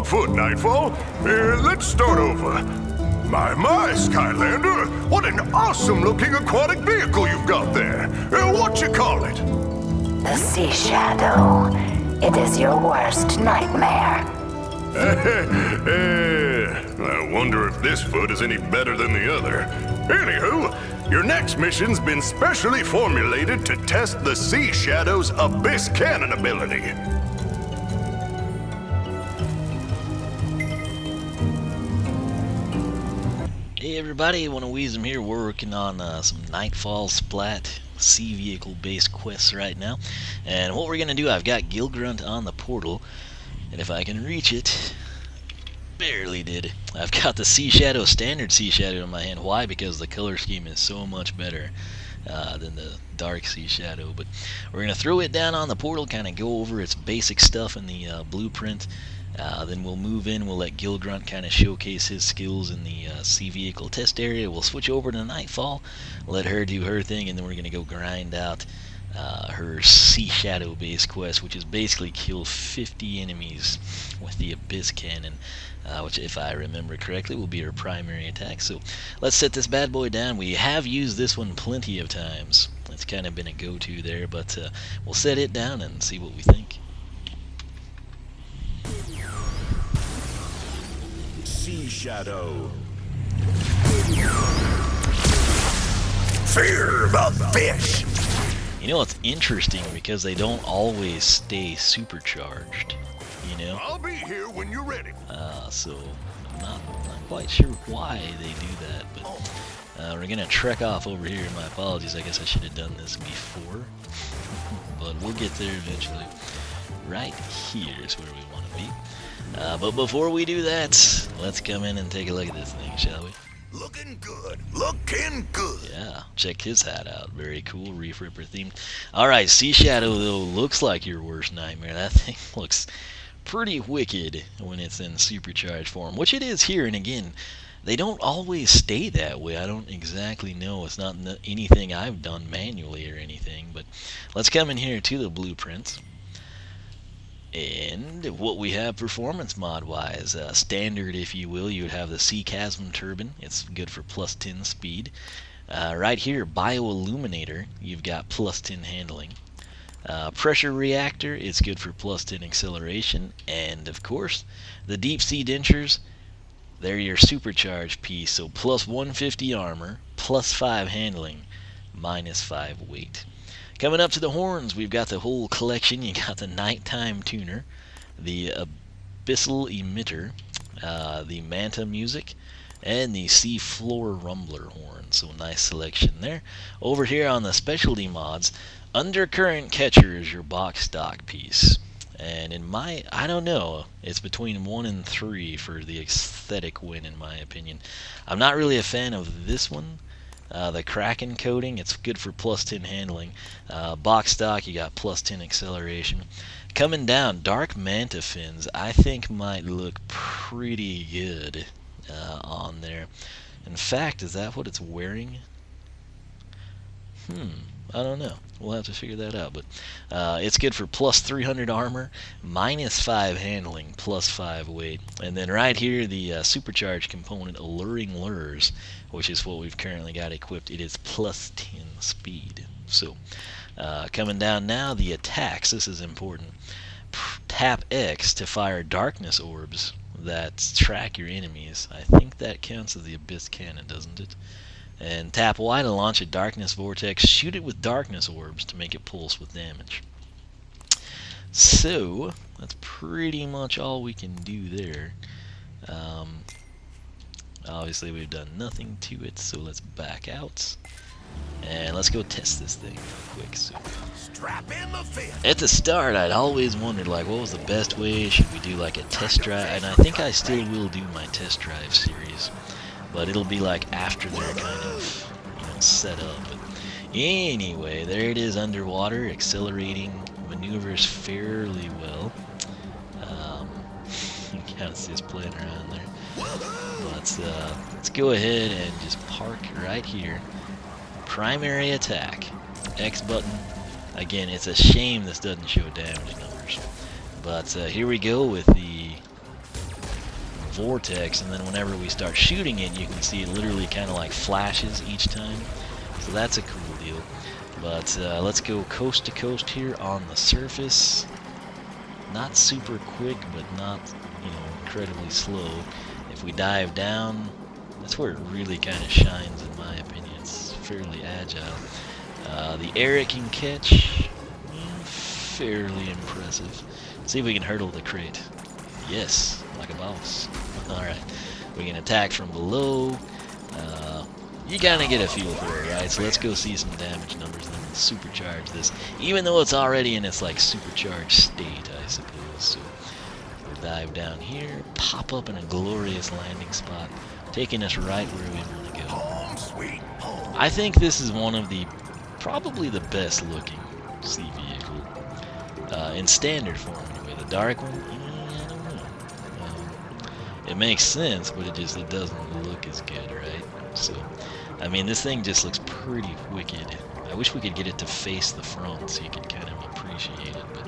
foot, Nightfall. Let's start over. My, Skylander, what an awesome-looking aquatic vehicle you've got there. What you call it? The Sea Shadow. It is your worst nightmare. I wonder if this foot is any better than the other. Anywho, your next mission's been specially formulated to test the Sea Shadow's abyss cannon ability. Hey everybody, One of Weezem here. We're working on some Nightfall Splat sea vehicle based quests right now. And what we're going to do, I've got Gilgrunt on the portal. And if I can reach it, barely did. I've got the Sea Shadow, standard Sea Shadow in my hand. Why? Because the color scheme is so much better than the dark Sea Shadow. But we're going to throw it down on the portal, kind of go over its basic stuff in the blueprint. Then we'll move in, we'll let Gilgrunt kind of showcase his skills in the sea vehicle test area. We'll switch over to Nightfall, let her do her thing, and then we're going to go grind out her Sea Shadow based quest, which is basically kill 50 enemies with the Abyss Cannon, which, if I remember correctly, will be her primary attack. So let's set this bad boy down. We have used this one plenty of times. It's kind of been a go-to there, but we'll set it down and see what we think. Sea Shadow. Fear the fish. You know, it's interesting because they don't always stay supercharged, you know? I'll be here when you're ready. So I'm not quite sure why they do that, but we're gonna trek off over here. My apologies, I guess I should have done this before, but we'll get there eventually. Right here is where we want to be. But before we do that, let's come in and take a look at this thing, shall we? Looking good. Looking good. Yeah, check his hat out. Very cool, Reef Ripper themed. Alright, Sea Shadow, though, looks like your worst nightmare. That thing looks pretty wicked when it's in supercharged form, which it is here. And again, they don't always stay that way. I don't exactly know. It's not anything I've done manually or anything. But let's come in here to the blueprints. And what we have performance mod wise, standard if you will, you would have the Sea Chasm Turbine. It's good for plus 10 speed. Right here, Bioilluminator, you've got plus 10 handling. Pressure Reactor, it's good for plus 10 acceleration. And of course, the Deep Sea Dentures, they're your supercharged piece. So plus 150 armor, plus 5 handling, minus 5 weight. Coming up to the horns, we've got the whole collection. You got the Nighttime Tuner, the Abyssal Emitter, the Manta Music, and the Sea Floor Rumbler horn. So nice selection there. Over here on the specialty mods, Undercurrent Catcher is your box stock piece. And in my, I don't know, it's between 1 and 3 for the aesthetic win in my opinion. I'm not really a fan of this one. The Kraken coating, it's good for plus 10 handling. Box stock, you got plus 10 acceleration. Coming down, Dark Manta Fins, I think might look pretty good on there. In fact, is that what it's wearing? I don't know. We'll have to figure that out. But it's good for plus 300 armor, minus 5 handling, plus 5 weight. And then right here, the supercharged component, Alluring Lures, which is what we've currently got equipped. It is plus 10 speed. So coming down now, the attacks. This is important. Tap X to fire darkness orbs that track your enemies. I think that counts as the Abyss Cannon, doesn't it? And tap Y to launch a darkness vortex. Shoot it with darkness orbs to make it pulse with damage. So that's pretty much all we can do there. Obviously we've done nothing to it, so let's back out and let's go test this thing real quick. So Strap in the fin. at the start, I'd always wondered, like, what was the best way? Should we do like a test drive? And I think I still will do my test drive series, but it'll be like after they're kind of, you know, set up. But anyway, there it is underwater, accelerating, maneuvers fairly well. You can kind of see us playing around there. But let's go ahead and just park right here. Primary attack, X button. Again, it's a shame this doesn't show damage numbers. But here we go with the vortex, and then whenever we start shooting it, you can see it literally kind of like flashes each time. So that's a cool deal. But let's go coast to coast here on the surface. Not super quick, but not, you know, incredibly slow. If we dive down, that's where it really kind of shines, in my opinion. It's fairly agile. The air it can catch, fairly impressive. See if we can hurdle the crate. Yes, like a boss. Alright, we can attack from below. You kind of get a feel for it, right? So let's go see some damage numbers, and then we'll supercharge this. Even though it's already in its like supercharged state, I suppose. So we'll dive down here, pop up in a glorious landing spot, taking us right where we want to go. Home, sweet home. I think this is one of the, probably the best looking sea vehicle. In standard form anyway. The dark one, I don't know. It makes sense, but it doesn't look as good, right? So, I mean, this thing just looks pretty wicked. I wish we could get it to face the front so you could kind of appreciate it. But,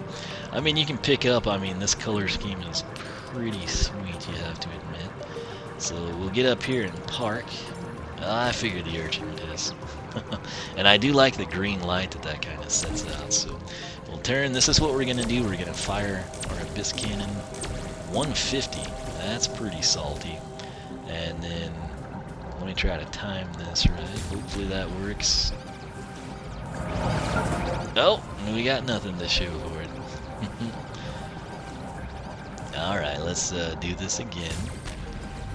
I mean, you can pick up, I mean, this color scheme is pretty sweet, you have to admit. So we'll get up here and park. I figured the urchin would is. And I do like the green light that kind of sets out. So we'll turn. This is what we're going to do. We're going to fire our abyss cannon. 150. That's pretty salty. And then let me try to time this right. Hopefully that works. Oh, we got nothing to show for it. Alright, let's do this again.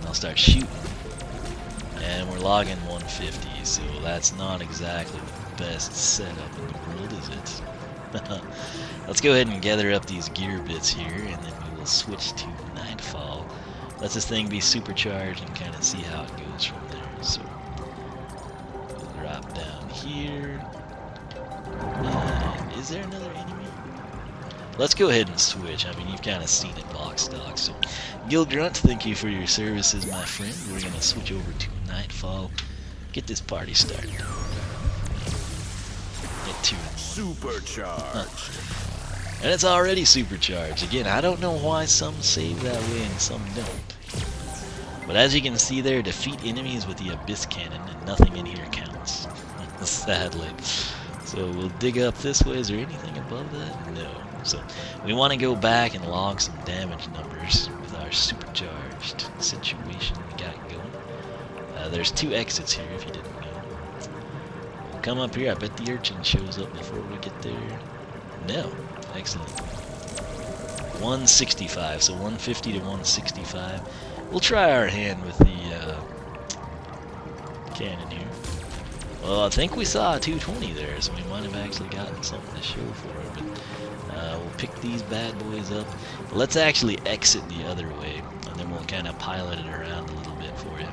I'll start shooting. And we're logging 150, so that's not exactly the best setup in the world, is it? Let's go ahead and gather up these gear bits here, and then we will switch to Nightfall. Let this thing be supercharged and kind of see how it goes from there. So we'll drop down here. And is there another enemy? Let's go ahead and switch. I mean, you've kind of seen it box stock. So, Gil Grunt, thank you for your services, my friend. We're going to switch over to Nightfall. Get this party started. Get 2 in 1. Supercharged. And it's already supercharged. Again, I don't know why some save that way and some don't. But as you can see there, defeat enemies with the abyss cannon, and nothing in here counts. Sadly. So we'll dig up this way. Is there anything above that? No. So we want to go back and log some damage numbers with our supercharged situation we got going. There's 2 exits here if you didn't know. We'll come up here. I bet the urchin shows up before we get there. No. Excellent. 165. So 150 to 165. We'll try our hand with the cannon here. Well, I think we saw a 220 there, so we might have actually gotten something to show for it. But we'll pick these bad boys up. Let's actually exit the other way, and then we'll kind of pilot it around a little bit for you.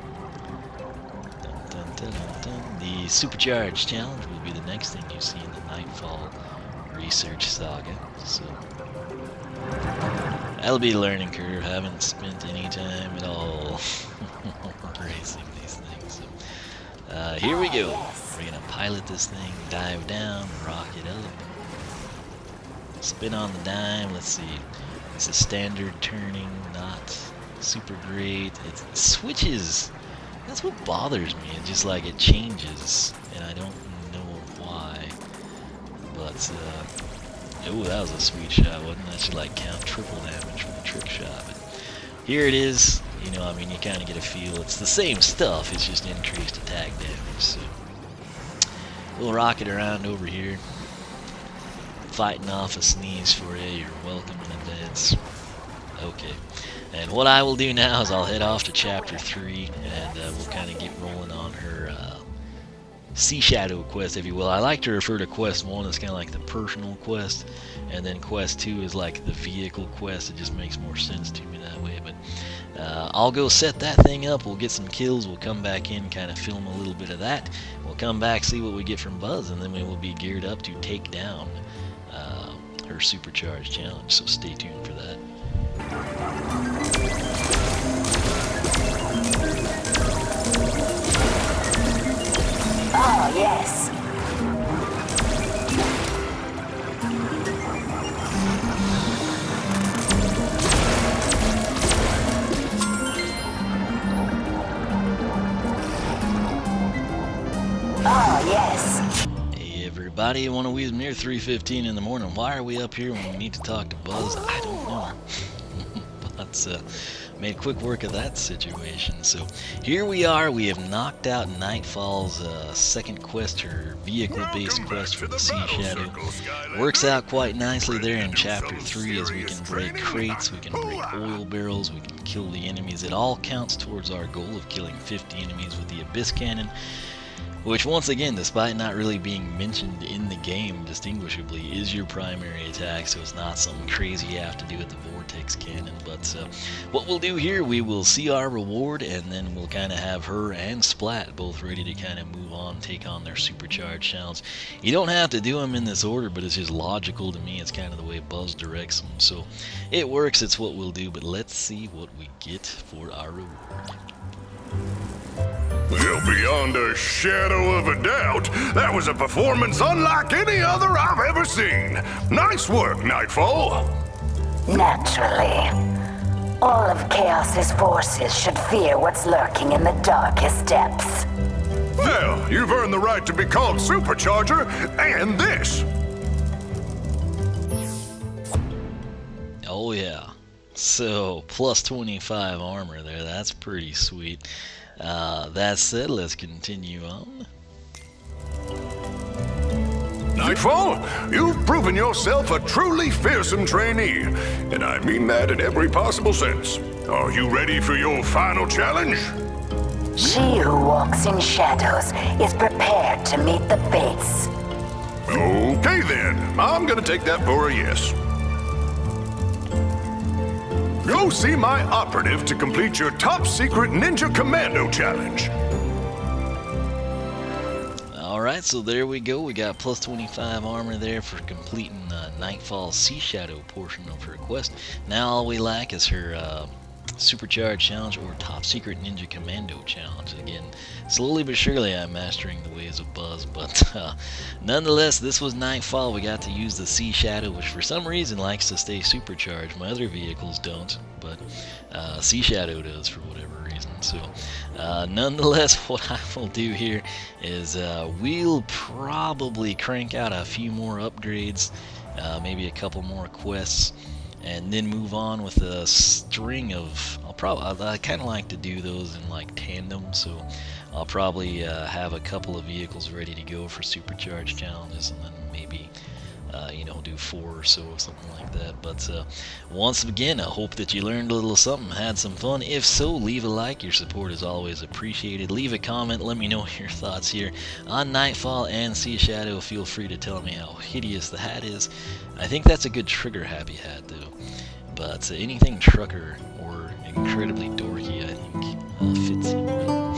Dun, dun, dun, dun, dun. The supercharged challenge will be the next thing you see in the Nightfall research saga. So that'll be a learning curve. Haven't spent any time at all racing these things. So, here we go. We're gonna pilot this thing, dive down, rock it up, spin on the dime. Let's see. This is standard turning, not super great. It switches. That's what bothers me. It's just like it changes, and I don't know why. But oh, that was a sweet shot, wasn't it? That should like count triple damage from the trick shot. But here it is. You know, I mean, you kind of get a feel. It's the same stuff. It's just increased attack damage. So we'll rock it around over here. Fighting off a sneeze for you. You're welcome in advance. Okay. And what I will do now is I'll head off to Chapter 3, and we'll kind of get rolling on her Sea Shadow quest, if you will. I like to refer to Quest 1 as kind of like the personal quest, and then Quest 2 is like the vehicle quest. It just makes more sense to me that way. But I'll go set that thing up. We'll get some kills. We'll come back in, kind of film a little bit of that. We'll come back, see what we get from Buzz, and then we will be geared up to take down her supercharged challenge. So stay tuned for that. Oh, yes. everybody. Want to weasel near 3:15 in the morning. Why are we up here when we need to talk to Buzz? I don't know. But made quick work of that situation. So here we are. We have knocked out Nightfall's second quest, or vehicle-based quest for the Sea Shadow. Works out quite nicely there in Chapter 3 as we can break crates, we can break oil barrels, we can kill the enemies. It all counts towards our goal of killing 50 enemies with the Abyss Cannon, which once again, despite not really being mentioned in the game distinguishably, is your primary attack, so it's not something crazy you have to do with the Vortex Cannon. But what we'll do here, we will see our reward, and then we'll kind of have her and Splat both ready to kind of move on, take on their supercharged challenges. You don't have to do them in this order, but it's just logical to me. It's kind of the way Buzz directs them, so it works. It's what we'll do, but let's see what we get for our reward. Well, beyond a shadow of a doubt, that was a performance unlike any other I've ever seen. Nice work, Nightfall. Naturally. All of Chaos's forces should fear what's lurking in the darkest depths. Well, you've earned the right to be called Supercharger, and this. Oh yeah. So, plus 25 armor there. That's pretty sweet. That said, let's continue on. Nightfall, you've proven yourself a truly fearsome trainee, and I mean that in every possible sense. Are you ready for your final challenge? She who walks in shadows is prepared to meet the fates. Okay then, I'm gonna take that for a yes. Go see my operative to complete your top secret Ninja Commando challenge. Alright, so there we go. We got plus 25 armor there for completing Nightfall's Sea Shadow portion of her quest. Now all we lack is her Supercharged Challenge or Top Secret Ninja Commando Challenge. Again, slowly but surely I'm mastering the ways of Buzz, but nonetheless, this was Nightfall. We got to use the Sea Shadow, which for some reason likes to stay supercharged. My other vehicles don't, but Sea Shadow does for whatever reason. So nonetheless, what I will do here is we'll probably crank out a few more upgrades, maybe a couple more quests, and then move on with a string of, I kind of like to do those in like tandem, so I'll probably have a couple of vehicles ready to go for supercharged challenges, and then maybe do 4 or so, something like that. But once again, I hope that you learned a little something, had some fun. If so, leave a like. Your support is always appreciated. Leave a comment. Let me know your thoughts here on Nightfall and Sea Shadow. Feel free to tell me how hideous the hat is. I think that's a good trigger happy hat, though. But anything trucker or incredibly dorky, I think fits in well.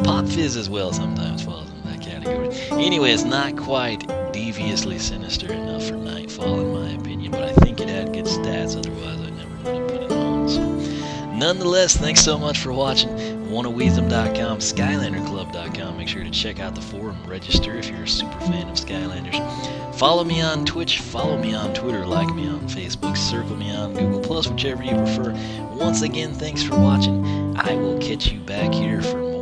Pop Fizz as well sometimes falls in that category. Anyway, it's not quite deviously sinister enough for Nightfall in my opinion, but I think it had good stats, otherwise I never would have put it on. So, nonetheless, thanks so much for watching. WannaWeasem.com, SkylanderClub.com. Make sure to check out the forum, register if you're a super fan of Skylanders. Follow me on Twitch, follow me on Twitter, like me on Facebook, circle me on Google+, whichever you prefer. Once again, thanks for watching. I will catch you back here for more